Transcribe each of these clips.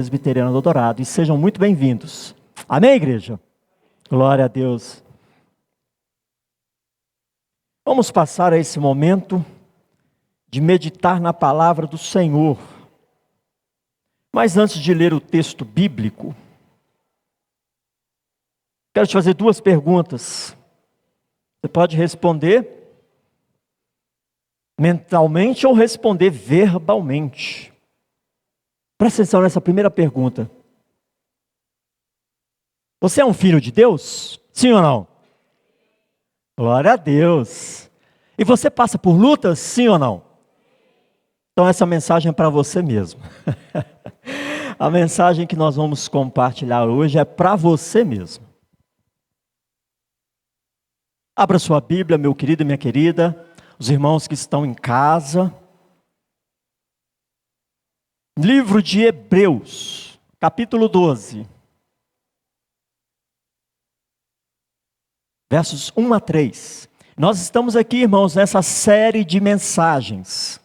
Presbiteriana do Dourado, e sejam muito bem-vindos. Amém, igreja? Glória a Deus. Vamos passar a esse momento de meditar na palavra do Senhor. Mas antes de ler o texto bíblico, quero te fazer duas perguntas. Você pode responder mentalmente ou responder verbalmente. Presta atenção nessa primeira pergunta. Você é um filho de Deus? Sim ou não? Glória a Deus. E você passa por lutas? Sim ou não? Então essa mensagem é para você mesmo. A mensagem que nós vamos compartilhar hoje é para você mesmo. Abra sua Bíblia, meu querido e minha querida, os irmãos que estão em casa. Livro de Hebreus, capítulo 12, versos 1 a 3. Nós estamos aqui, irmãos, nessa série de mensagens.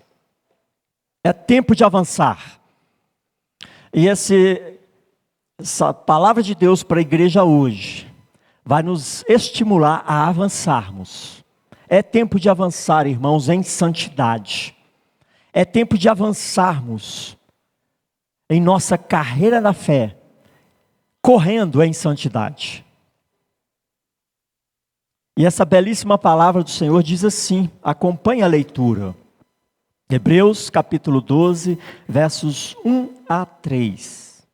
É tempo de avançar. E essa palavra de Deus para a igreja hoje vai nos estimular a avançarmos. É tempo de avançar, irmãos, em santidade. É tempo de avançarmos em nossa carreira da fé, correndo em santidade. E essa belíssima palavra do Senhor diz assim, acompanhe a leitura. Hebreus capítulo 12, versos 1 a 3.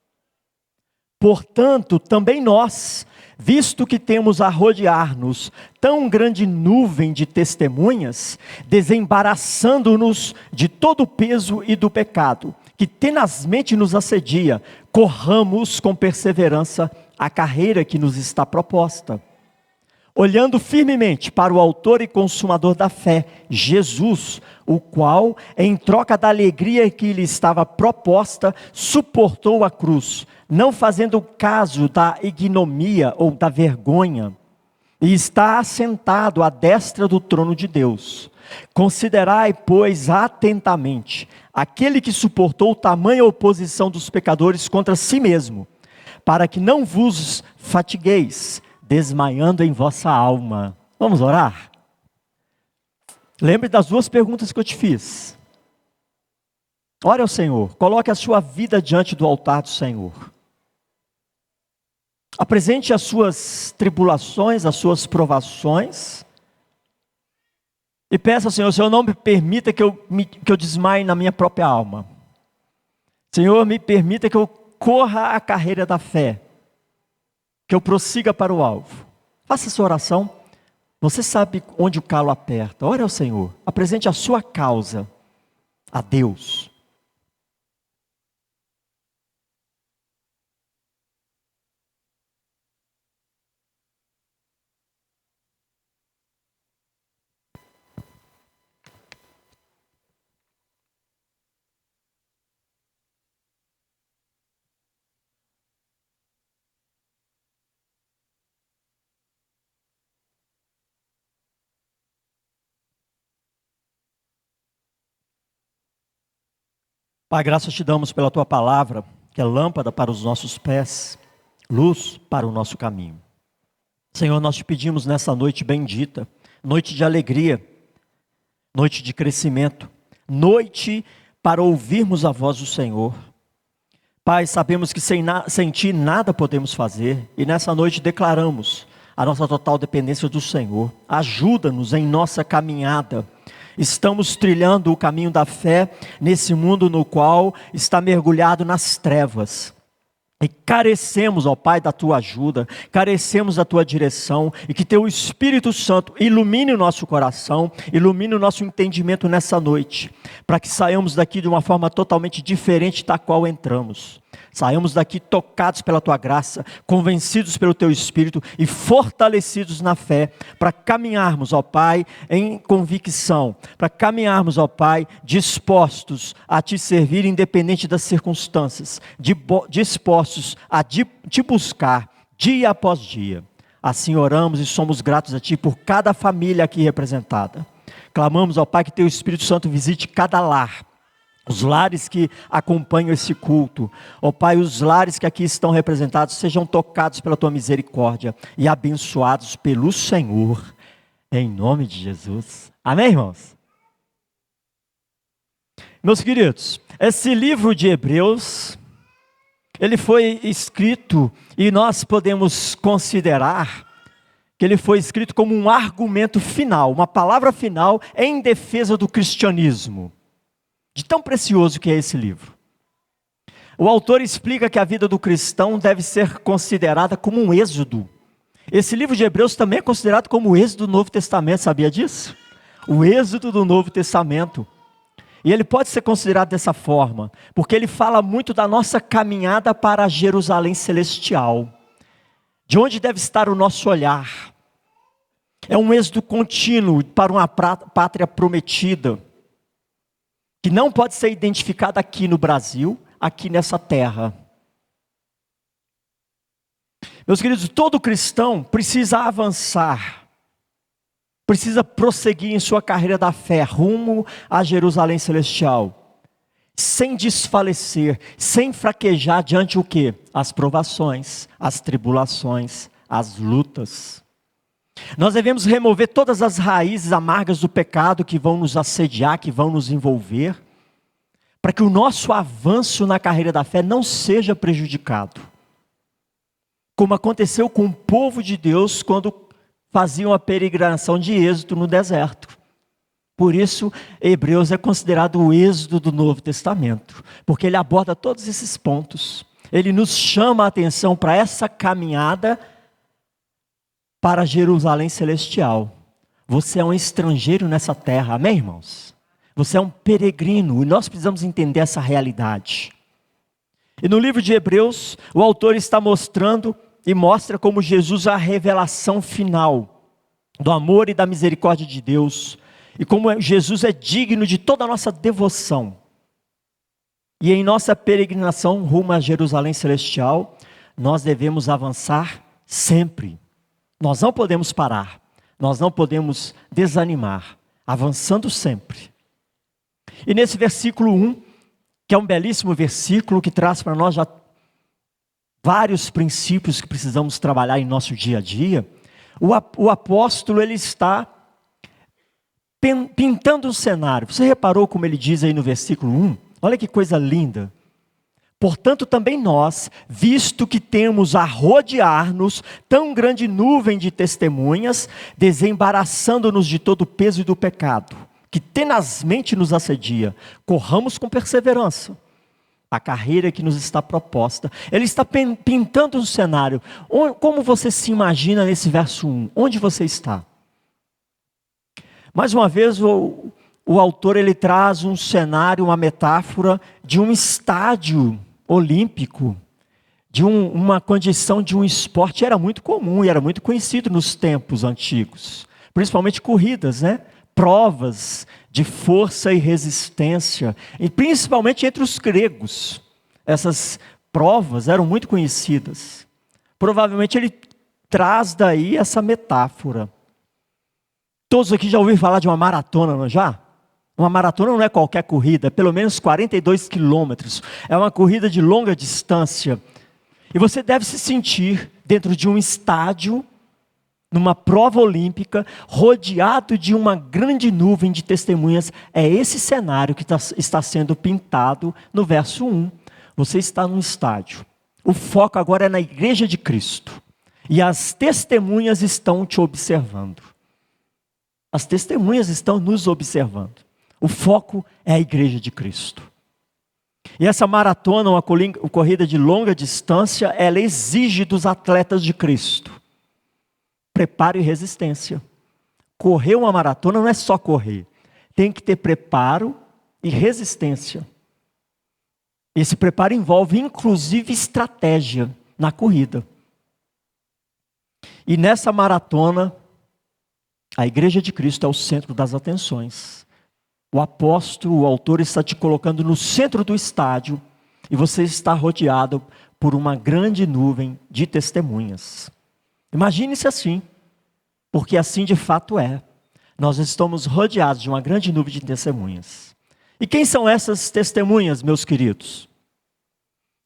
Portanto, também nós, visto que temos a rodear-nos tão grande nuvem de testemunhas, desembaraçando-nos de todo o peso e do pecado, que tenazmente nos assedia, corramos com perseverança a carreira que nos está proposta. Olhando firmemente para o autor e consumador da fé, Jesus, o qual, em troca da alegria que lhe estava proposta, suportou a cruz, não fazendo caso da ignomia ou da vergonha, e está assentado à destra do trono de Deus. Considerai, pois, atentamente aquele que suportou tamanha oposição dos pecadores contra si mesmo, para que não vos fatigueis, desmaiando em vossa alma. Vamos orar? Lembre das duas perguntas que eu te fiz. Ore ao Senhor, coloque a sua vida diante do altar do Senhor. Apresente as suas tribulações, as suas provações. E peça ao Senhor, Senhor, não me permita que eu desmaie na minha própria alma. Senhor, me permita que eu corra a carreira da fé. Que eu prossiga para o alvo. Faça essa oração. Você sabe onde o calo aperta. Ore ao Senhor. Apresente a sua causa a Deus. Pai, graças te damos pela tua palavra, que é lâmpada para os nossos pés, luz para o nosso caminho. Senhor, nós te pedimos nessa noite bendita, noite de alegria, noite de crescimento, noite para ouvirmos a voz do Senhor. Pai, sabemos que sem ti nada podemos fazer, e nessa noite declaramos a nossa total dependência do Senhor. Ajuda-nos em nossa caminhada. Estamos trilhando o caminho da fé nesse mundo no qual está mergulhado nas trevas. E carecemos, ó Pai, da tua ajuda, carecemos da tua direção, e que teu Espírito Santo ilumine o nosso coração, ilumine o nosso entendimento nessa noite, para que saiamos daqui de uma forma totalmente diferente da qual entramos. Saiamos daqui tocados pela tua graça, convencidos pelo teu Espírito e fortalecidos na fé, para caminharmos, ó Pai, em convicção, para caminharmos, ó Pai, dispostos a te servir independente das circunstâncias, dispostos a te buscar dia após dia. Assim oramos e somos gratos a ti por cada família aqui representada. Clamamos, ó Pai, que teu Espírito Santo visite cada lar, os lares que acompanham esse culto, ó Pai, os lares que aqui estão representados, sejam tocados pela Tua misericórdia e abençoados pelo Senhor, em nome de Jesus. Amém, irmãos? Meus queridos, esse livro de Hebreus, ele foi escrito, e nós podemos considerar que ele foi escrito como um argumento final, uma palavra final em defesa do cristianismo. De tão precioso que é esse livro. O autor explica que a vida do cristão deve ser considerada como um êxodo. Esse livro de Hebreus também é considerado como o êxodo do Novo Testamento, sabia disso? O êxodo do Novo Testamento. E ele pode ser considerado dessa forma, porque ele fala muito da nossa caminhada para Jerusalém celestial. De onde deve estar o nosso olhar. É um êxodo contínuo para uma pátria prometida, que não pode ser identificada aqui no Brasil, aqui nessa terra. Meus queridos, todo cristão precisa avançar, precisa prosseguir em sua carreira da fé, rumo a Jerusalém celestial, sem desfalecer, sem fraquejar diante o quê? As provações, as tribulações, as lutas. Nós devemos remover todas as raízes amargas do pecado que vão nos assediar, que vão nos envolver, para que o nosso avanço na carreira da fé não seja prejudicado. Como aconteceu com o povo de Deus quando faziam a peregrinação de êxodo no deserto. Por isso, Hebreus é considerado o êxodo do Novo Testamento, porque ele aborda todos esses pontos. Ele nos chama a atenção para essa caminhada para Jerusalém celestial. Você é um estrangeiro nessa terra, amém, irmãos? Você é um peregrino e nós precisamos entender essa realidade. E no livro de Hebreus, o autor está mostrando e mostra como Jesus é a revelação final do amor e da misericórdia de Deus, e como Jesus é digno de toda a nossa devoção. E em nossa peregrinação rumo a Jerusalém celestial, nós devemos avançar sempre. Nós não podemos parar, nós não podemos desanimar, avançando sempre. E nesse versículo 1, que é um belíssimo versículo que traz para nós já vários princípios que precisamos trabalhar em nosso dia a dia, o apóstolo ele está pintando um cenário. Você reparou como ele diz aí no versículo 1? Olha que coisa linda. Portanto, também nós, visto que temos a rodear-nos tão grande nuvem de testemunhas, desembaraçando-nos de todo o peso e do pecado, que tenazmente nos assedia, corramos com perseverança a carreira que nos está proposta. Ele está pintando um cenário. Como você se imagina nesse verso 1? Onde você está? Mais uma vez, o autor ele traz um cenário, uma metáfora de um estádio olímpico, de uma condição de um esporte. Era muito comum e era muito conhecido nos tempos antigos, principalmente corridas, né? Provas de força e resistência, e principalmente entre os gregos. Essas provas eram muito conhecidas. Provavelmente ele traz daí essa metáfora. Todos aqui já ouviram falar de uma maratona, não é já? Uma maratona não é qualquer corrida, é pelo menos 42 quilômetros. É uma corrida de longa distância. E você deve se sentir dentro de um estádio, numa prova olímpica, rodeado de uma grande nuvem de testemunhas. É esse cenário que está sendo pintado no verso 1. Você está num estádio. O foco agora é na igreja de Cristo. E as testemunhas estão te observando. As testemunhas estão nos observando. O foco é a igreja de Cristo. E essa maratona, uma corrida de longa distância, ela exige dos atletas de Cristo preparo e resistência. Correr uma maratona não é só correr. Tem que ter preparo e resistência. Esse preparo envolve inclusive estratégia na corrida. E nessa maratona, a igreja de Cristo é o centro das atenções. O apóstolo, o autor está te colocando no centro do estádio e você está rodeado por uma grande nuvem de testemunhas. Imagine-se assim, porque assim de fato é. Nós estamos rodeados de uma grande nuvem de testemunhas. E quem são essas testemunhas, meus queridos,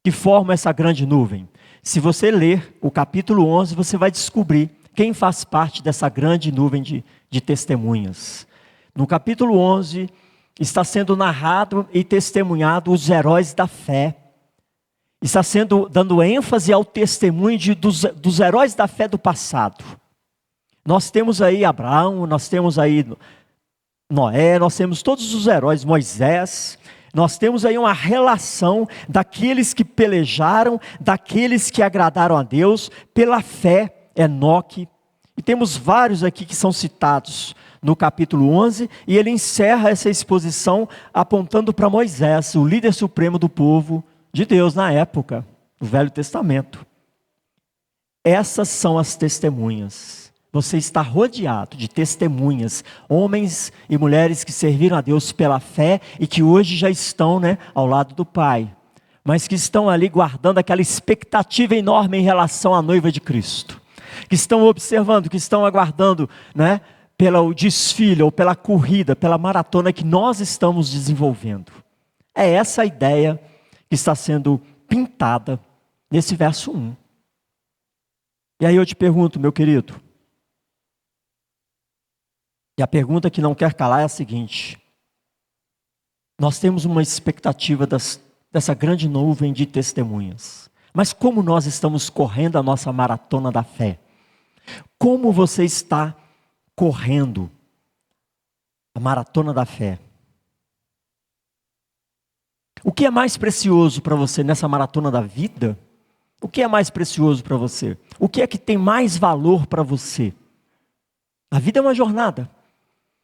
que formam essa grande nuvem? Se você ler o capítulo 11, você vai descobrir quem faz parte dessa grande nuvem de testemunhas. No capítulo 11, está sendo narrado e testemunhado os heróis da fé. Está sendo dando ênfase ao testemunho dos heróis da fé do passado. Nós temos aí Abraão, nós temos aí Noé, nós temos todos os heróis, Moisés. Nós temos aí uma relação daqueles que pelejaram, daqueles que agradaram a Deus pela fé, Enoque. E temos vários aqui que são citados no capítulo 11, e ele encerra essa exposição apontando para Moisés, o líder supremo do povo de Deus na época, do Velho Testamento. Essas são as testemunhas. Você está rodeado de testemunhas, homens e mulheres que serviram a Deus pela fé e que hoje já estão, ao lado do Pai, mas que estão ali guardando aquela expectativa enorme em relação à noiva de Cristo, que estão observando, que estão aguardando, pelo desfile ou pela corrida, pela maratona que nós estamos desenvolvendo. É essa a ideia que está sendo pintada nesse verso 1. E aí eu te pergunto, meu querido, e a pergunta que não quer calar é a seguinte: nós temos uma expectativa dessa grande nuvem de testemunhas, mas como nós estamos correndo a nossa maratona da fé? Como você está correndo a maratona da fé? O que é mais precioso para você nessa maratona da vida? O que é mais precioso para você? O que é que tem mais valor para você? A vida é uma jornada.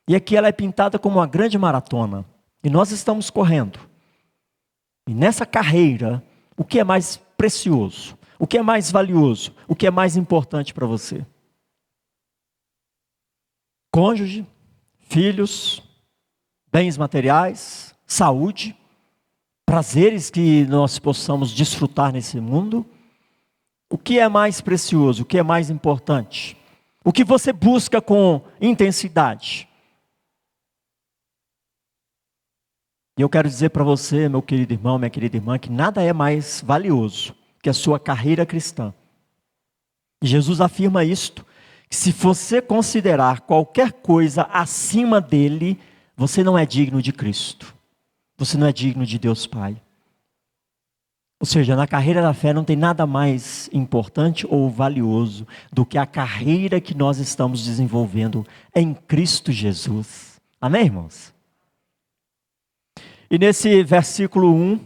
E aqui ela é pintada como uma grande maratona. E nós estamos correndo. E nessa carreira, o que é mais precioso? O que é mais valioso? O que é mais importante para você? Cônjuge, filhos, bens materiais, saúde, prazeres que nós possamos desfrutar nesse mundo. O que é mais precioso? O que é mais importante? O que você busca com intensidade? E eu quero dizer para você, meu querido irmão, minha querida irmã, que nada é mais valioso que a sua carreira cristã. E Jesus afirma isto, que se você considerar qualquer coisa acima dele, você não é digno de Cristo. Você não é digno de Deus Pai. Ou seja, na carreira da fé não tem nada mais importante ou valioso do que a carreira que nós estamos desenvolvendo em Cristo Jesus. Amém, irmãos? E nesse versículo 1,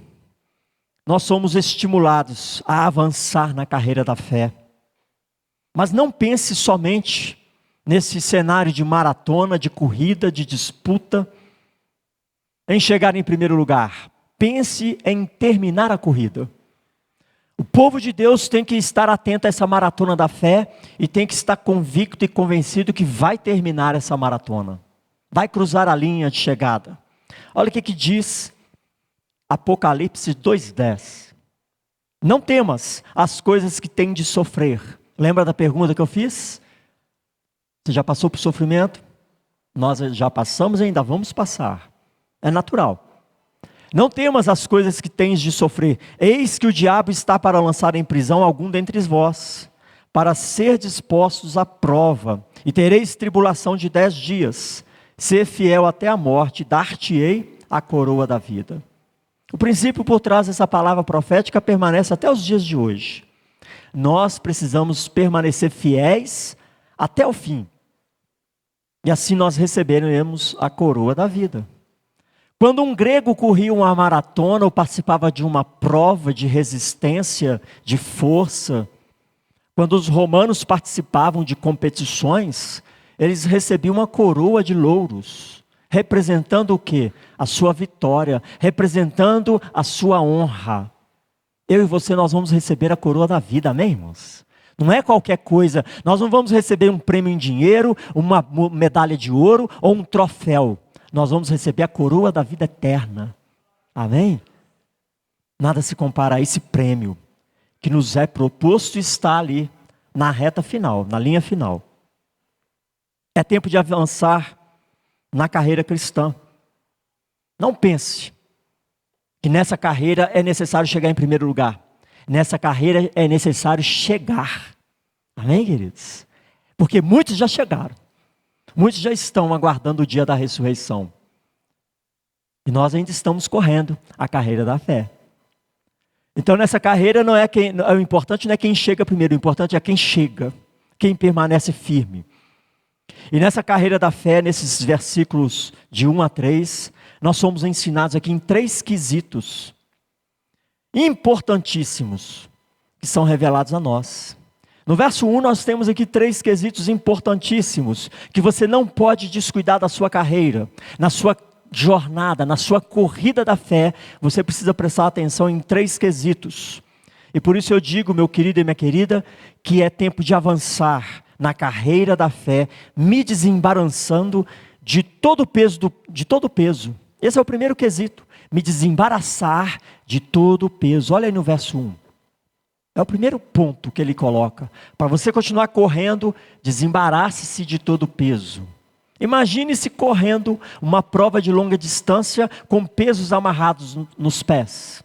nós somos estimulados a avançar na carreira da fé. Mas não pense somente nesse cenário de maratona, de corrida, de disputa, em chegar em primeiro lugar. Pense em terminar a corrida. O povo de Deus tem que estar atento a essa maratona da fé e tem que estar convicto e convencido que vai terminar essa maratona. Vai cruzar a linha de chegada. Olha o que diz Apocalipse 2:10. Não temas as coisas que tem de sofrer. Lembra da pergunta que eu fiz? Você já passou por sofrimento? Nós já passamos e ainda vamos passar. É natural. Não temas as coisas que tens de sofrer. Eis que o diabo está para lançar em prisão algum dentre vós, para ser dispostos à prova, e tereis tribulação de 10 dias. Ser fiel até a morte, dar-te-ei a coroa da vida. O princípio por trás dessa palavra profética permanece até os dias de hoje. Nós precisamos permanecer fiéis até o fim. E assim nós receberemos a coroa da vida. Quando um grego corria uma maratona ou participava de uma prova de resistência, de força, quando os romanos participavam de competições, eles recebiam uma coroa de louros, representando o quê? A sua vitória, representando a sua honra. Eu e você, nós vamos receber a coroa da vida, amém, irmãos? Não é qualquer coisa, nós não vamos receber um prêmio em dinheiro, uma medalha de ouro ou um troféu. Nós vamos receber a coroa da vida eterna, amém? Nada se compara a esse prêmio que nos é proposto e está ali na reta final, na linha final. É tempo de avançar na carreira cristã. Não pense que nessa carreira é necessário chegar em primeiro lugar. Nessa carreira é necessário chegar. Amém, queridos? Porque muitos já chegaram. Muitos já estão aguardando o dia da ressurreição. E nós ainda estamos correndo a carreira da fé. Então nessa carreira o importante não é quem chega primeiro, o importante é quem chega, quem permanece firme. E nessa carreira da fé, nesses versículos de 1 a 3, nós somos ensinados aqui em 3 quesitos importantíssimos que são revelados a nós. No verso 1 nós temos aqui 3 quesitos importantíssimos que você não pode descuidar da sua carreira, na sua jornada, na sua corrida da fé. Você precisa prestar atenção em 3 quesitos. E por isso eu digo, meu querido e minha querida, que é tempo de avançar na carreira da fé, me desembaraçando de todo o peso. Esse é o primeiro quesito, me desembaraçar de todo o peso. Olha aí no verso 1. É o primeiro ponto que ele coloca. Para você continuar correndo, desembarace-se de todo o peso. Imagine-se correndo uma prova de longa distância com pesos amarrados nos pés.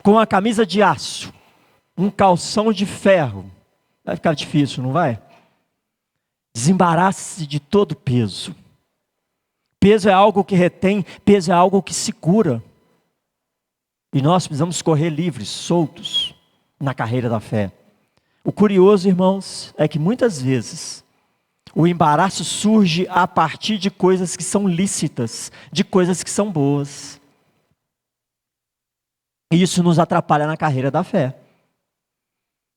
Com a camisa de aço, um calção de ferro. Vai ficar difícil, não vai? Desembarace-se de todo peso. Peso é algo que retém, peso é algo que segura. E nós precisamos correr livres, soltos, na carreira da fé. O curioso, irmãos, é que muitas vezes o embaraço surge a partir de coisas que são lícitas, de coisas que são boas. E isso nos atrapalha na carreira da fé.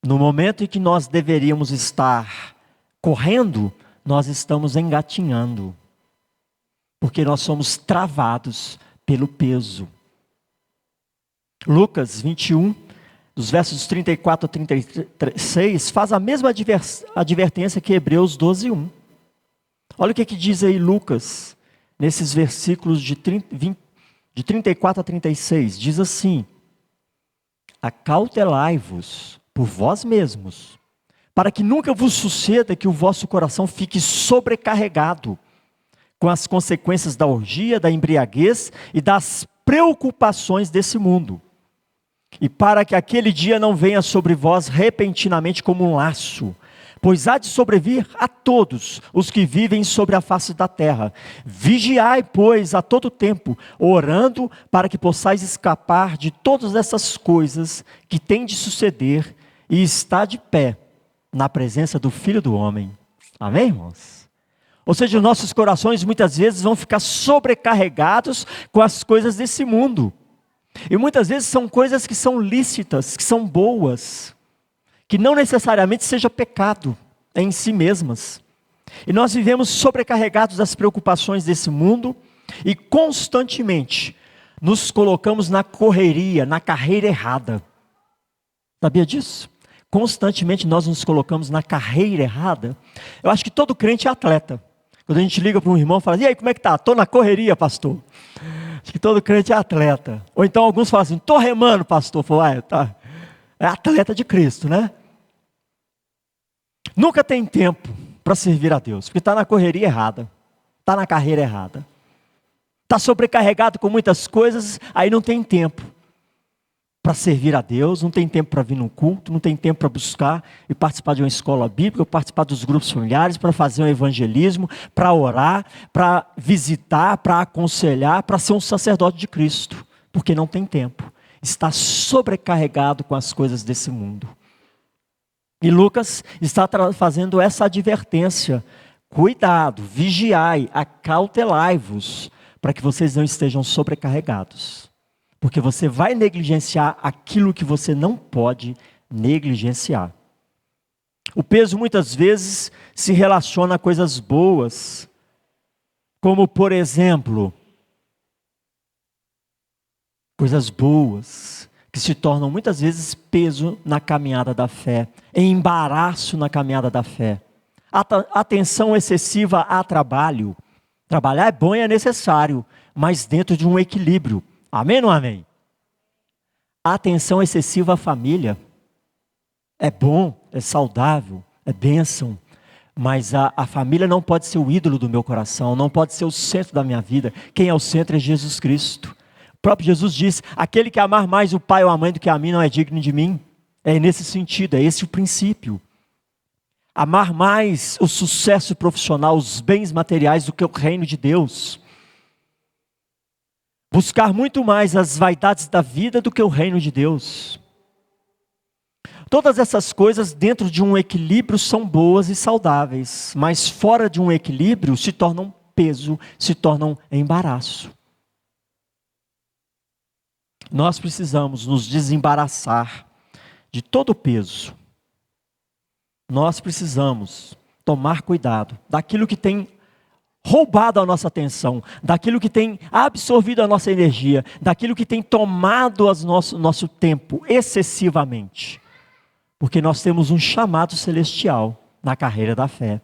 No momento em que nós deveríamos estar correndo, nós estamos engatinhando. Porque nós somos travados pelo peso. Lucas 21, dos versos 34 a 36, faz a mesma advertência que Hebreus 12, 1. Olha o que diz aí Lucas, nesses versículos de 34 a 36. Diz assim: acautelai-vos por vós mesmos, para que nunca vos suceda que o vosso coração fique sobrecarregado com as consequências da orgia, da embriaguez e das preocupações desse mundo. E para que aquele dia não venha sobre vós repentinamente como um laço, pois há de sobrevir a todos os que vivem sobre a face da terra. Vigiai, pois, a todo tempo, orando para que possais escapar de todas essas coisas que têm de suceder e estar de pé na presença do Filho do Homem. Amém, irmãos? Ou seja, os nossos corações muitas vezes vão ficar sobrecarregados com as coisas desse mundo. E muitas vezes são coisas que são lícitas, que são boas, que não necessariamente seja pecado em si mesmas. E nós vivemos sobrecarregados das preocupações desse mundo e constantemente nos colocamos na correria, na carreira errada. Sabia disso? Constantemente nós nos colocamos na carreira errada. Eu acho que todo crente é atleta. Quando a gente liga para um irmão e fala: e aí, como é que tá? Estou na correria, pastor. Acho que todo crente é atleta. Ou então alguns falam assim: estou remando, pastor. Falo, tá. É atleta de Cristo, né? Nunca tem tempo para servir a Deus, porque está na correria errada, está na carreira errada. Está sobrecarregado com muitas coisas, aí não tem tempo para servir a Deus, não tem tempo para vir no culto, não tem tempo para buscar e participar de uma escola bíblica, participar dos grupos familiares, para fazer um evangelismo, para orar, para visitar, para aconselhar, para ser um sacerdote de Cristo, porque não tem tempo. Está sobrecarregado com as coisas desse mundo. E Lucas está fazendo essa advertência: cuidado, vigiai, acautelai-vos, para que vocês não estejam sobrecarregados. Porque você vai negligenciar aquilo que você não pode negligenciar. O peso muitas vezes se relaciona a coisas boas, como por exemplo, coisas boas, que se tornam muitas vezes peso na caminhada da fé, embaraço na caminhada da fé. Atenção excessiva a trabalho. Trabalhar é bom e é necessário, mas dentro de um equilíbrio. Amém ou não amém? Atenção excessiva à família. É bom, é saudável, é bênção, Mas a família não pode ser o ídolo do meu coração, não pode ser o centro da minha vida. Quem é o centro é Jesus Cristo. O próprio Jesus disse: aquele que amar mais o pai ou a mãe do que a mim não é digno de mim. É nesse sentido, é esse o princípio. Amar mais o sucesso profissional, os bens materiais do que o reino de Deus. Buscar muito mais as vaidades da vida do que o reino de Deus. Todas essas coisas dentro de um equilíbrio são boas e saudáveis, mas fora de um equilíbrio se tornam peso, se tornam embaraço. Nós precisamos nos desembaraçar de todo o peso. Nós precisamos tomar cuidado daquilo que tem roubado a nossa atenção, daquilo que tem absorvido a nossa energia, daquilo que tem tomado nosso tempo excessivamente. Porque nós temos um chamado celestial na carreira da fé.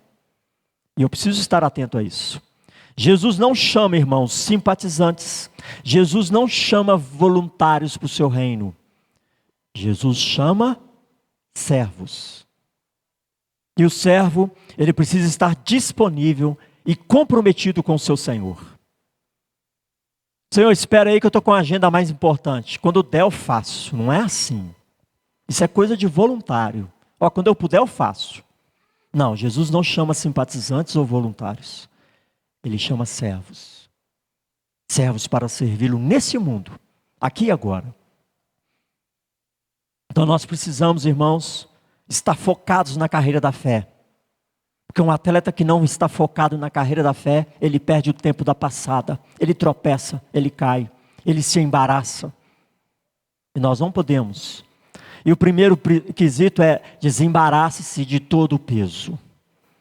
E eu preciso estar atento a isso. Jesus não chama, irmãos, simpatizantes. Jesus não chama voluntários para o seu reino. Jesus chama servos. E o servo, ele precisa estar disponível e comprometido com o seu Senhor. Senhor, espera aí que eu estou com a agenda mais importante. Quando der eu faço, não é assim. Isso é coisa de voluntário. Quando eu puder eu faço. Não, Jesus não chama simpatizantes ou voluntários. Ele chama servos. Servos para servi-lo nesse mundo, aqui e agora. Então nós precisamos, irmãos, estar focados na carreira da fé. Porque um atleta que não está focado na carreira da fé, ele perde o tempo da passada. Ele tropeça, ele cai, ele se embaraça. E nós não podemos. E o primeiro quesito é: desembarace-se de todo o peso,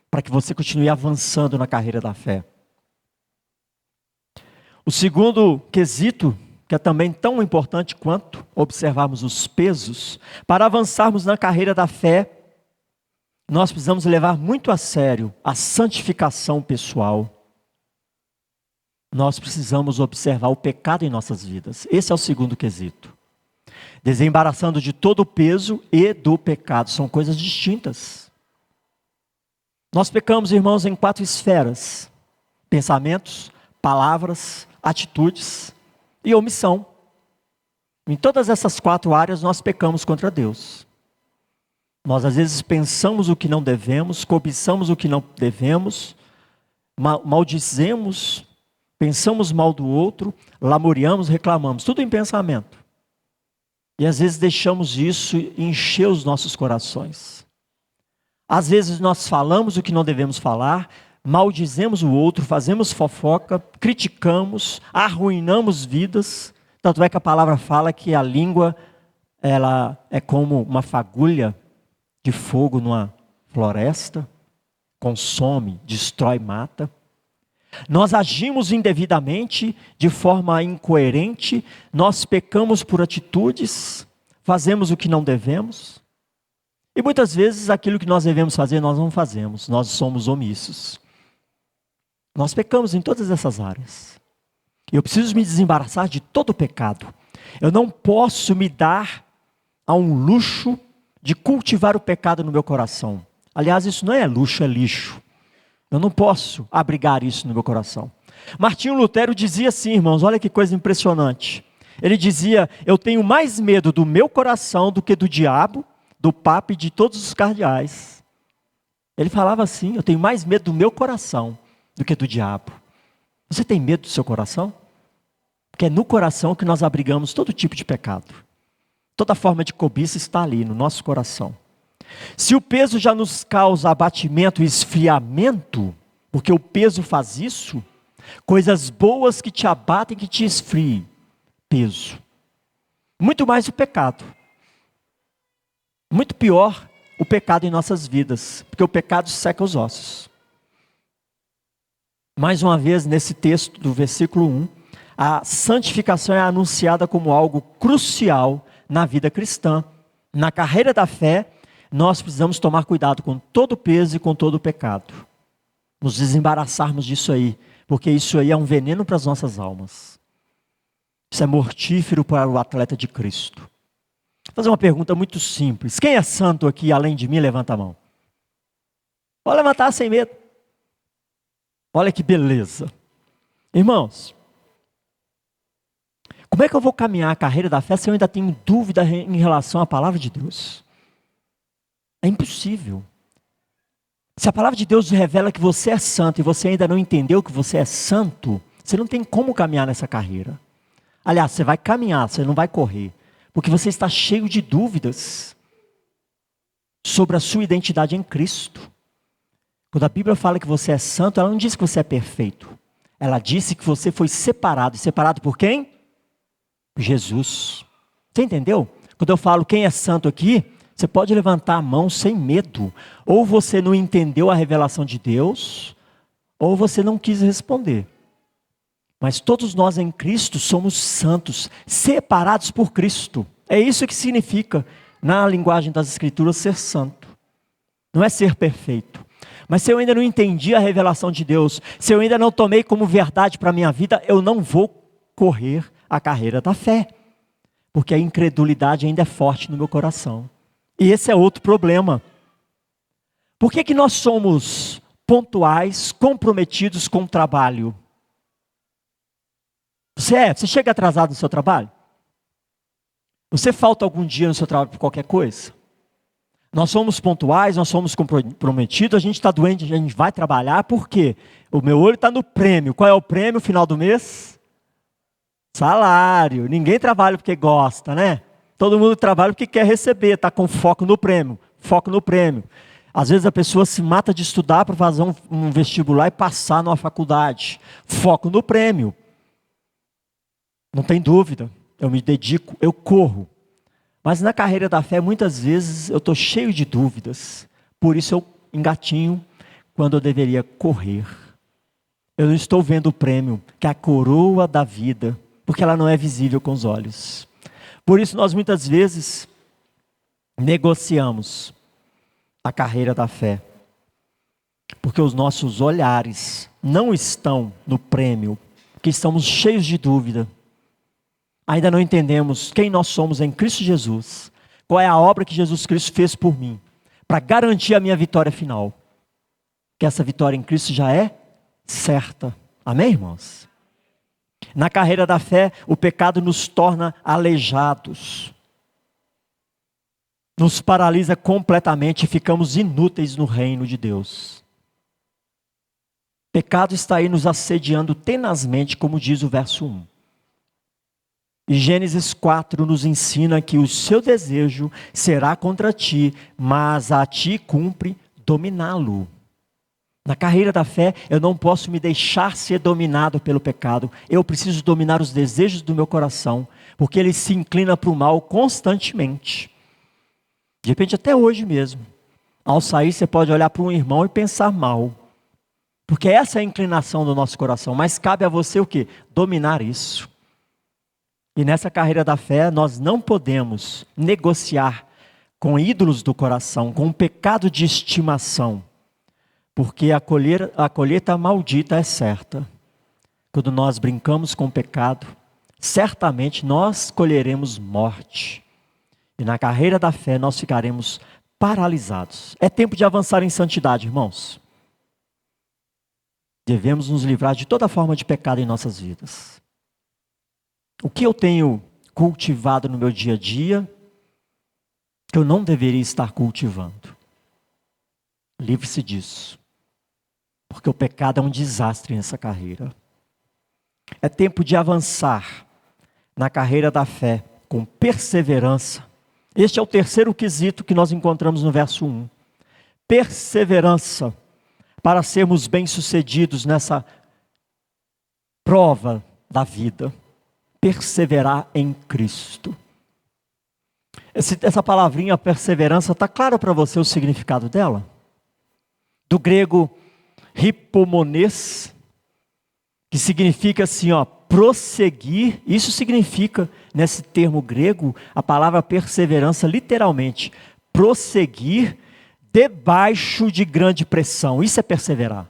para que você continue avançando na carreira da fé. O segundo quesito, que é também tão importante quanto observarmos os pesos, para avançarmos na carreira da fé, nós precisamos levar muito a sério a santificação pessoal. Nós precisamos observar o pecado em nossas vidas. Esse é o segundo quesito. Desembaraçando de todo o peso e do pecado. São coisas distintas. Nós pecamos, irmãos, em 4 esferas: pensamentos, palavras, atitudes e omissão. Em todas essas 4 áreas nós pecamos contra Deus. Nós às vezes pensamos o que não devemos, cobiçamos o que não devemos, maldizemos, pensamos mal do outro, lamuriamos, reclamamos, tudo em pensamento. E às vezes deixamos isso encher os nossos corações. Às vezes nós falamos o que não devemos falar, maldizemos o outro, fazemos fofoca, criticamos, arruinamos vidas. Tanto é que a palavra fala que a língua, ela é como uma fagulha de fogo numa floresta, consome, destrói, mata. Nós agimos indevidamente, de forma incoerente, nós pecamos por atitudes, fazemos o que não devemos. E muitas vezes aquilo que nós devemos fazer, nós não fazemos, nós somos omissos. Nós pecamos em todas essas áreas. Eu preciso me desembaraçar de todo o pecado. Eu não posso me dar a um luxo de cultivar o pecado no meu coração. Aliás, isso não é luxo, é lixo. Eu não posso abrigar isso no meu coração. Martinho Lutero dizia assim, irmãos, olha que coisa impressionante. Ele dizia: eu tenho mais medo do meu coração do que do diabo, do papa e de todos os cardeais. Ele falava assim: eu tenho mais medo do meu coração do que do diabo. Você tem medo do seu coração? Porque é no coração que nós abrigamos todo tipo de pecado. Toda forma de cobiça está ali, no nosso coração. Se o peso já nos causa abatimento e esfriamento, porque o peso faz isso, coisas boas que te abatem, que te esfriem, peso. Muito mais o pecado. Muito pior o pecado em nossas vidas, porque o pecado seca os ossos. Mais uma vez, nesse texto do versículo 1, a santificação é anunciada como algo crucial na vida cristã. Na carreira da fé, nós precisamos tomar cuidado com todo o peso e com todo o pecado. Nos desembaraçarmos disso aí, porque isso aí é um veneno para as nossas almas. Isso é mortífero para o atleta de Cristo. Vou fazer uma pergunta muito simples. Quem é santo aqui, além de mim, levanta a mão. Pode levantar sem medo. Olha que beleza. Irmãos, como é que eu vou caminhar a carreira da fé se eu ainda tenho dúvida em relação à palavra de Deus? É impossível. Se a palavra de Deus revela que você é santo e você ainda não entendeu que você é santo, você não tem como caminhar nessa carreira. Aliás, você vai caminhar, você não vai correr, porque você está cheio de dúvidas sobre a sua identidade em Cristo. Quando a Bíblia fala que você é santo, ela não diz que você é perfeito. Ela disse que você foi separado. E separado por quem? Jesus. Você entendeu? Quando eu falo quem é santo aqui, você pode levantar a mão sem medo. Ou você não entendeu a revelação de Deus, ou você não quis responder. Mas todos nós em Cristo somos santos, separados por Cristo. É isso que significa, na linguagem das Escrituras, ser santo. Não é ser perfeito. Mas se eu ainda não entendi a revelação de Deus, se eu ainda não tomei como verdade para a minha vida, eu não vou correr a carreira da fé. Porque a incredulidade ainda é forte no meu coração. E esse é outro problema. Por que nós somos pontuais, comprometidos com o trabalho? Você chega atrasado no seu trabalho? Você falta algum dia no seu trabalho por qualquer coisa? Nós somos pontuais, nós somos comprometidos, a gente está doente, a gente vai trabalhar, por quê? O meu olho está no prêmio. Qual é o prêmio no final do mês? Salário. Ninguém trabalha porque gosta, né? Todo mundo trabalha porque quer receber, está com foco no prêmio. Foco no prêmio. Às vezes a pessoa se mata de estudar para fazer um vestibular e passar numa faculdade. Foco no prêmio. Não tem dúvida, eu me dedico, eu corro. Mas na carreira da fé, muitas vezes eu estou cheio de dúvidas. Por isso eu engatinho quando eu deveria correr. Eu não estou vendo o prêmio, que é a coroa da vida, porque ela não é visível com os olhos. Por isso nós muitas vezes negociamos a carreira da fé. Porque os nossos olhares não estão no prêmio, porque estamos cheios de dúvida. Ainda não entendemos quem nós somos em Cristo Jesus. Qual é a obra que Jesus Cristo fez por mim. Para garantir a minha vitória final. Que essa vitória em Cristo já é certa. Amém, irmãos? Na carreira da fé, o pecado nos torna aleijados. Nos paralisa completamente e ficamos inúteis no reino de Deus. O pecado está aí nos assediando tenazmente, como diz o verso 1. E Gênesis 4 nos ensina que o seu desejo será contra ti, mas a ti cumpre dominá-lo. Na carreira da fé, eu não posso me deixar ser dominado pelo pecado. Eu preciso dominar os desejos do meu coração, porque ele se inclina para o mal constantemente. De repente, até hoje mesmo, ao sair, você pode olhar para um irmão e pensar mal. Porque essa é a inclinação do nosso coração. Mas cabe a você o quê? Dominar isso. E nessa carreira da fé, nós não podemos negociar com ídolos do coração, com o pecado de estimação. Porque a colheita maldita é certa. Quando nós brincamos com o pecado, certamente nós colheremos morte. E na carreira da fé, nós ficaremos paralisados. É tempo de avançar em santidade, irmãos. Devemos nos livrar de toda forma de pecado em nossas vidas. O que eu tenho cultivado no meu dia a dia, que eu não deveria estar cultivando? Livre-se disso. Porque o pecado é um desastre nessa carreira. É tempo de avançar na carreira da fé, com perseverança. Este é o terceiro quesito que nós encontramos no verso 1. Perseverança, para sermos bem-sucedidos nessa prova da vida. Perseverar em Cristo. Essa palavrinha perseverança, está claro para você o significado dela? Do grego hipomonês, que significa assim, prosseguir. Isso significa, nesse termo grego, a palavra perseverança, literalmente, prosseguir debaixo de grande pressão. Isso é perseverar.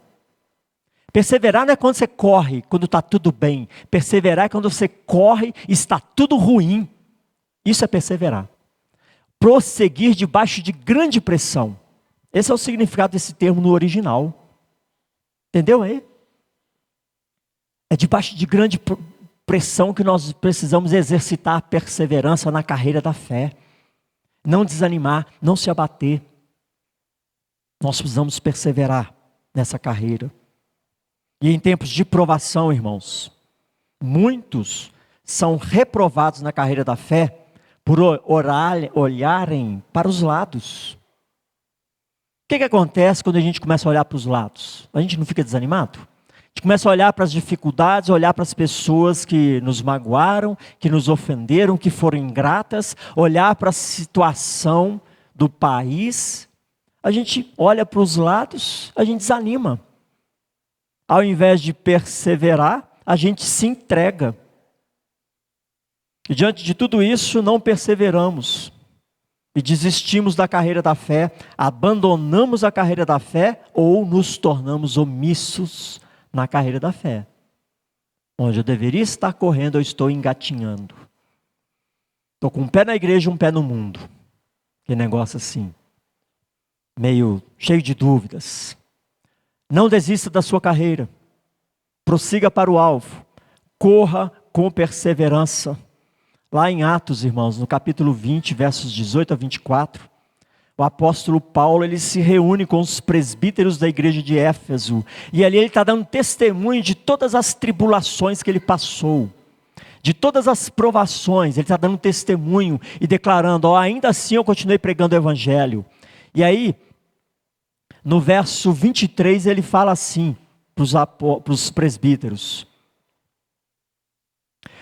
Perseverar não é quando você corre, quando está tudo bem. Perseverar é quando você corre e está tudo ruim. Isso é perseverar. Prosseguir debaixo de grande pressão. Esse é o significado desse termo no original. Entendeu aí? É debaixo de grande pressão que nós precisamos exercitar a perseverança na carreira da fé. Não desanimar, não se abater. Nós precisamos perseverar nessa carreira. E em tempos de provação, irmãos, muitos são reprovados na carreira da fé por olharem para os lados. O que acontece quando a gente começa a olhar para os lados? A gente não fica desanimado? A gente começa a olhar para as dificuldades, olhar para as pessoas que nos magoaram, que nos ofenderam, que foram ingratas, olhar para a situação do país. A gente olha para os lados, a gente desanima. Ao invés de perseverar, a gente se entrega. E diante de tudo isso, não perseveramos. E desistimos da carreira da fé, abandonamos a carreira da fé ou nos tornamos omissos na carreira da fé. Onde eu deveria estar correndo, eu estou engatinhando. Estou com um pé na igreja e um pé no mundo. Que negócio assim, meio cheio de dúvidas. Não desista da sua carreira. Prossiga para o alvo. Corra com perseverança. Lá em Atos, irmãos, no capítulo 20, versos 18 a 24, o apóstolo Paulo, ele se reúne com os presbíteros da igreja de Éfeso, e ali ele está dando testemunho de todas as tribulações que ele passou, de todas as provações, ele está dando testemunho e declarando, ainda assim eu continuei pregando o evangelho. E aí, no verso 23, ele fala assim, para os presbíteros: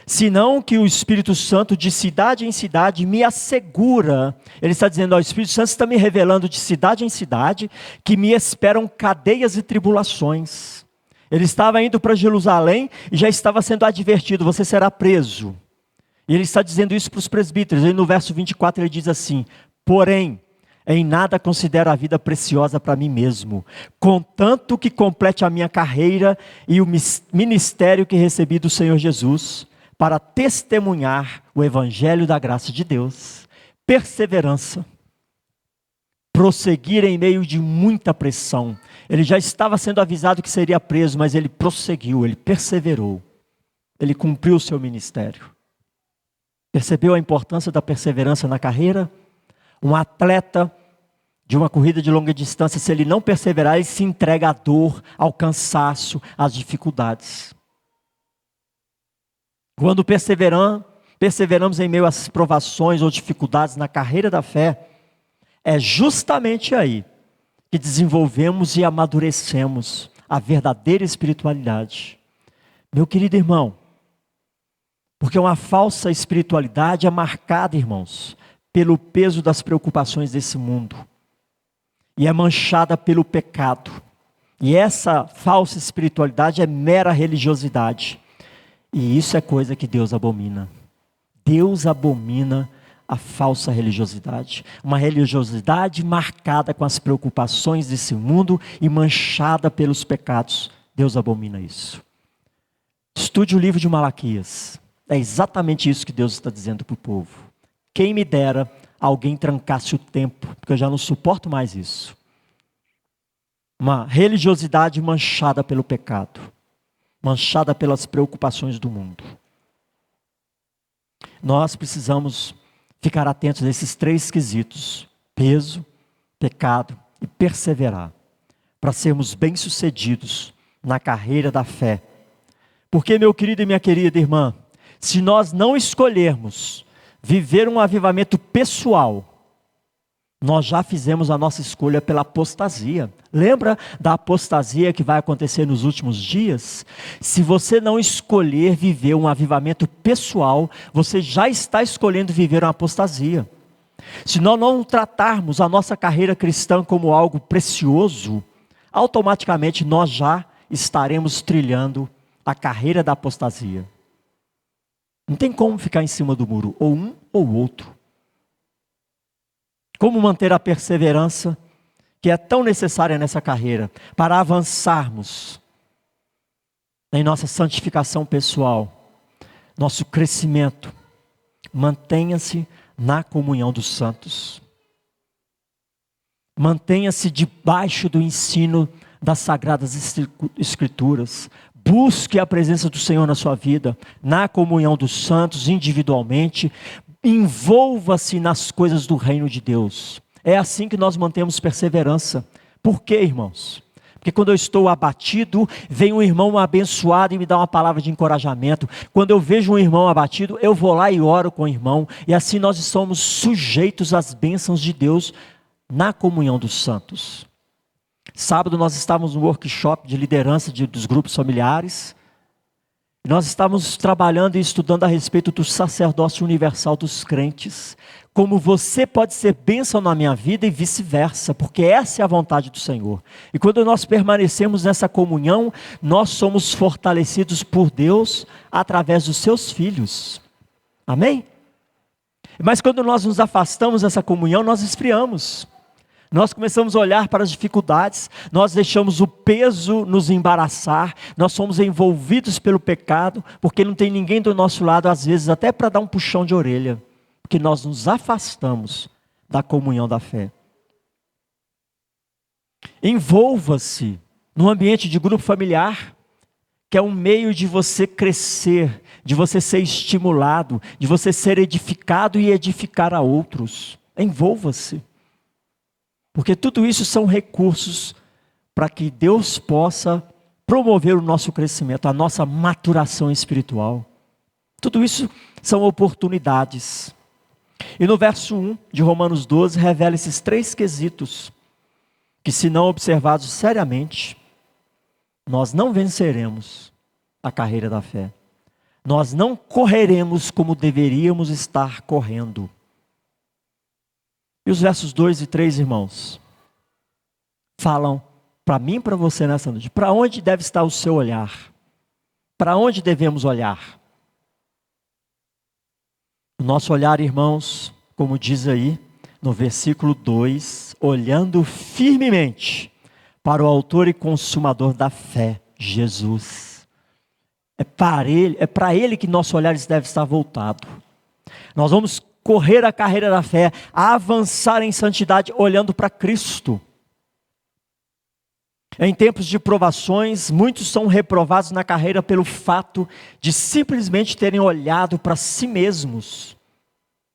senão que o Espírito Santo de cidade em cidade me assegura, ele está dizendo, o Espírito Santo está me revelando de cidade em cidade, que me esperam cadeias e tribulações. Ele estava indo para Jerusalém e já estava sendo advertido, você será preso. E ele está dizendo isso para os presbíteros, e no verso 24 ele diz assim, porém, em nada considero a vida preciosa para mim mesmo, contanto que complete a minha carreira e o ministério que recebi do Senhor Jesus, para testemunhar o evangelho da graça de Deus. Perseverança. Prosseguir em meio de muita pressão. Ele já estava sendo avisado que seria preso, mas ele prosseguiu, ele perseverou. Ele cumpriu o seu ministério. Percebeu a importância da perseverança na carreira? Um atleta de uma corrida de longa distância, se ele não perseverar, ele se entrega à dor, ao cansaço, às dificuldades. Quando perseveramos em meio às provações ou dificuldades na carreira da fé, é justamente aí que desenvolvemos e amadurecemos a verdadeira espiritualidade. Meu querido irmão, porque uma falsa espiritualidade é marcada, irmãos, pelo peso das preocupações desse mundo. E é manchada pelo pecado. E essa falsa espiritualidade é mera religiosidade. E isso é coisa que Deus abomina. Deus abomina a falsa religiosidade. Uma religiosidade marcada com as preocupações desse mundo e manchada pelos pecados. Deus abomina isso. Estude o livro de Malaquias. É exatamente isso que Deus está dizendo para o povo. Quem me dera alguém trancasse o tempo, porque eu já não suporto mais isso. Uma religiosidade manchada pelo pecado. Manchada pelas preocupações do mundo. Nós precisamos ficar atentos a esses três quesitos: peso, pecado e perseverar, para sermos bem-sucedidos na carreira da fé. Porque, meu querido e minha querida irmã, se nós não escolhermos viver um avivamento pessoal, nós já fizemos a nossa escolha pela apostasia. Lembra da apostasia que vai acontecer nos últimos dias? Se você não escolher viver um avivamento pessoal, você já está escolhendo viver uma apostasia. Se nós não tratarmos a nossa carreira cristã como algo precioso, automaticamente nós já estaremos trilhando a carreira da apostasia. Não tem como ficar em cima do muro, ou um ou outro. Como manter a perseverança que é tão necessária nessa carreira, para avançarmos em nossa santificação pessoal, nosso crescimento. Mantenha-se na comunhão dos santos. Mantenha-se debaixo do ensino das Sagradas Escrituras. Busque a presença do Senhor na sua vida, na comunhão dos santos, individualmente. Envolva-se nas coisas do reino de Deus. É assim que nós mantemos perseverança. Por quê, irmãos? Porque quando eu estou abatido, vem um irmão abençoado e me dá uma palavra de encorajamento. Quando eu vejo um irmão abatido, eu vou lá e oro com o irmão. E assim nós somos sujeitos às bênçãos de Deus na comunhão dos santos. Sábado nós estávamos no workshop de liderança dos grupos familiares. Nós estávamos trabalhando e estudando a respeito do sacerdócio universal dos crentes. Como você pode ser bênção na minha vida e vice-versa, porque essa é a vontade do Senhor. E quando nós permanecemos nessa comunhão, nós somos fortalecidos por Deus através dos seus filhos. Amém? Mas quando nós nos afastamos dessa comunhão, nós esfriamos. Nós começamos a olhar para as dificuldades, nós deixamos o peso nos embaraçar, nós somos envolvidos pelo pecado, porque não tem ninguém do nosso lado, às vezes até para dar um puxão de orelha, porque nós nos afastamos da comunhão da fé. Envolva-se num ambiente de grupo familiar, que é um meio de você crescer, de você ser estimulado, de você ser edificado e edificar a outros. Envolva-se. Porque tudo isso são recursos para que Deus possa promover o nosso crescimento, a nossa maturação espiritual. Tudo isso são oportunidades. E no verso 1 de Romanos 12, revela esses 3 quesitos, que se não observados seriamente, nós não venceremos a carreira da fé. Nós não correremos como deveríamos estar correndo. E os versos 2 e 3, irmãos, falam para mim e para você nessa noite. Para onde deve estar o seu olhar? Para onde devemos olhar? O nosso olhar, irmãos, como diz aí no versículo 2, olhando firmemente para o autor e consumador da fé, Jesus. É para ele que nosso olhar deve estar voltado. Nós vamos correr a carreira da fé, avançar em santidade olhando para Cristo. Em tempos de provações, muitos são reprovados na carreira pelo fato de simplesmente terem olhado para si mesmos.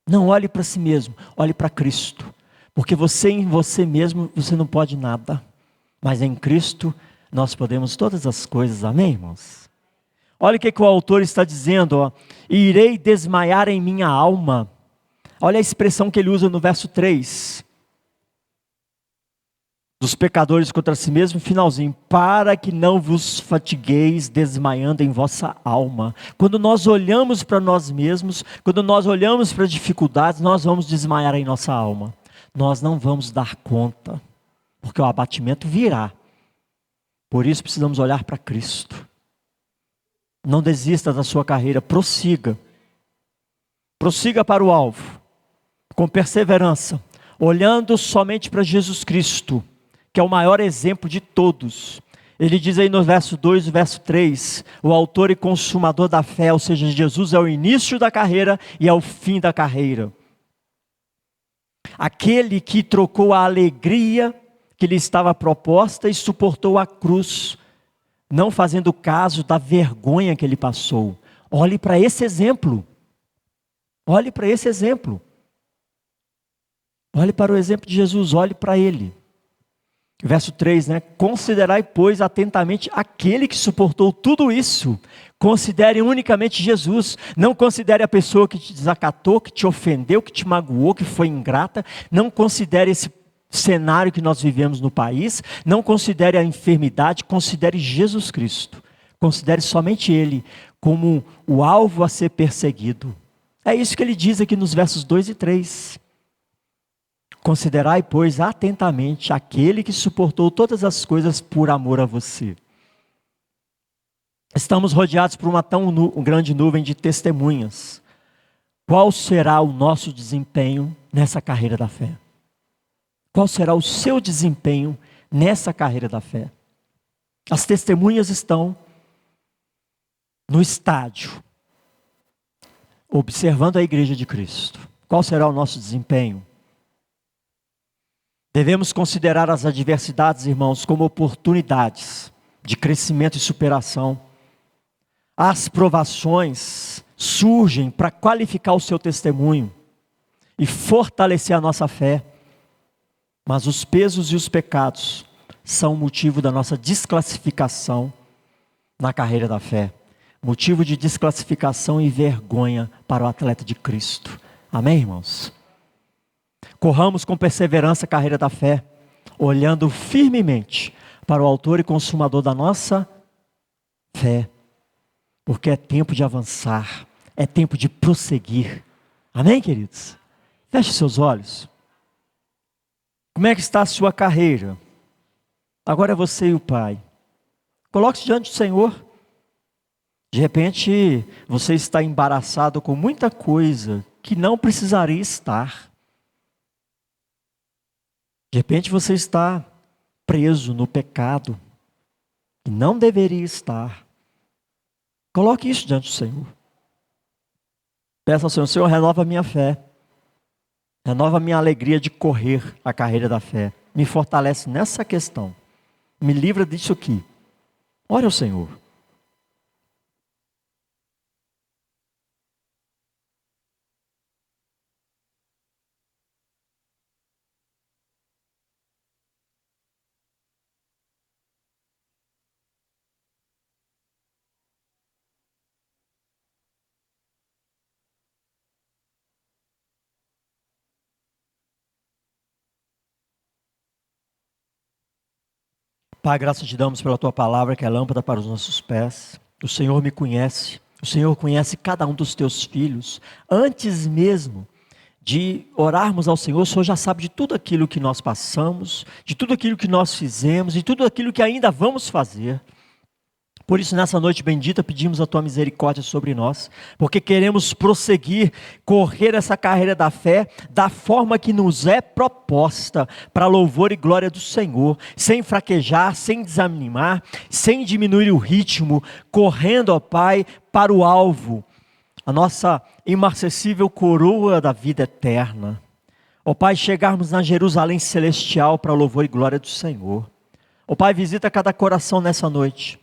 Não olhe para si mesmo, olhe para Cristo. Porque você em você mesmo, você não pode nada. Mas em Cristo, nós podemos todas as coisas. Amém, irmãos? Olha o que o autor está dizendo. Ó. Irei desmaiar em minha alma. Olha a expressão que ele usa no verso 3. Dos pecadores contra si mesmo, finalzinho. Para que não vos fatigueis desmaiando em vossa alma. Quando nós olhamos para nós mesmos, quando nós olhamos para as dificuldades, nós vamos desmaiar em nossa alma. Nós não vamos dar conta. Porque o abatimento virá. Por isso precisamos olhar para Cristo. Não desista da sua carreira, prossiga. Prossiga para o alvo. Com perseverança, olhando somente para Jesus Cristo, que é o maior exemplo de todos. Ele diz aí no verso 2 e verso 3, o autor e consumador da fé, ou seja, Jesus é o início da carreira e é o fim da carreira. Aquele que trocou a alegria que lhe estava proposta e suportou a cruz, não fazendo caso da vergonha que ele passou. Olhe para esse exemplo. Olhe para esse exemplo. Olhe para o exemplo de Jesus, olhe para ele. Verso 3, né? Considerai, pois, atentamente aquele que suportou tudo isso. Considere unicamente Jesus. Não considere a pessoa que te desacatou, que te ofendeu, que te magoou, que foi ingrata. Não considere esse cenário que nós vivemos no país. Não considere a enfermidade, considere Jesus Cristo. Considere somente Ele como o alvo a ser perseguido. É isso que ele diz aqui nos versos 2 e 3. Considerai, pois, atentamente aquele que suportou todas as coisas por amor a você. Estamos rodeados por uma tão grande nuvem de testemunhas. Qual será o nosso desempenho nessa carreira da fé? Qual será o seu desempenho nessa carreira da fé? As testemunhas estão no estádio, observando a igreja de Cristo. Qual será o nosso desempenho? Devemos considerar as adversidades, irmãos, como oportunidades de crescimento e superação. As provações surgem para qualificar o seu testemunho e fortalecer a nossa fé. Mas os pesos e os pecados são motivo da nossa desclassificação na carreira da fé. Motivo de desclassificação e vergonha para o atleta de Cristo. Amém, irmãos? Corramos com perseverança a carreira da fé, olhando firmemente para o autor e consumador da nossa fé. Porque é tempo de avançar, é tempo de prosseguir. Amém, queridos? Feche seus olhos. Como é que está a sua carreira? Agora é você e o Pai. Coloque-se diante do Senhor. De repente, você está embaraçado com muita coisa que não precisaria estar. De repente, você está preso no pecado que não deveria estar. Coloque isso diante do Senhor. Peça ao Senhor: Senhor, renova a minha fé. Renova a minha alegria de correr a carreira da fé. Me fortalece nessa questão. Me livra disso aqui. Ore ao Senhor. Pai, graças te damos pela tua palavra, que é lâmpada para os nossos pés. O Senhor me conhece. O Senhor conhece cada um dos teus filhos. Antes mesmo de orarmos ao Senhor, o Senhor já sabe de tudo aquilo que nós passamos, de tudo aquilo que nós fizemos, de tudo aquilo que ainda vamos fazer. Por isso, nessa noite bendita, pedimos a tua misericórdia sobre nós, porque queremos prosseguir, correr essa carreira da fé, da forma que nos é proposta, para louvor e glória do Senhor, sem fraquejar, sem desanimar, sem diminuir o ritmo, correndo, ó Pai, para o alvo, a nossa imarcessível coroa da vida eterna. Ó Pai, chegarmos na Jerusalém celestial, para louvor e glória do Senhor. Ó Pai, visita cada coração nessa noite.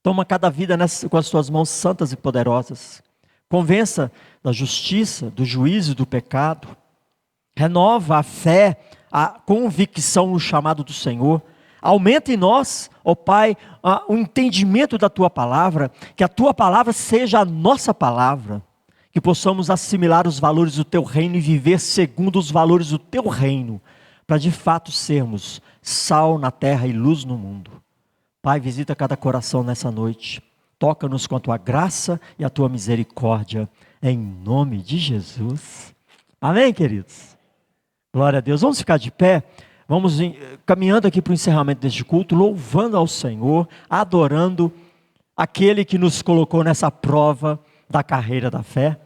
Toma cada vida com as tuas mãos santas e poderosas. Convença da justiça, do juízo e do pecado. Renova a fé, a convicção no chamado do Senhor. Aumenta em nós, ó Pai, o entendimento da tua palavra. Que a tua palavra seja a nossa palavra. Que possamos assimilar os valores do teu reino e viver segundo os valores do teu reino. Para de fato sermos sal na terra e luz no mundo. Pai, visita cada coração nessa noite. Toca-nos com a tua graça e a tua misericórdia. Em nome de Jesus. Amém, queridos? Glória a Deus. Vamos ficar de pé. Vamos caminhando aqui para o encerramento deste culto, louvando ao Senhor, adorando aquele que nos colocou nessa prova da carreira da fé.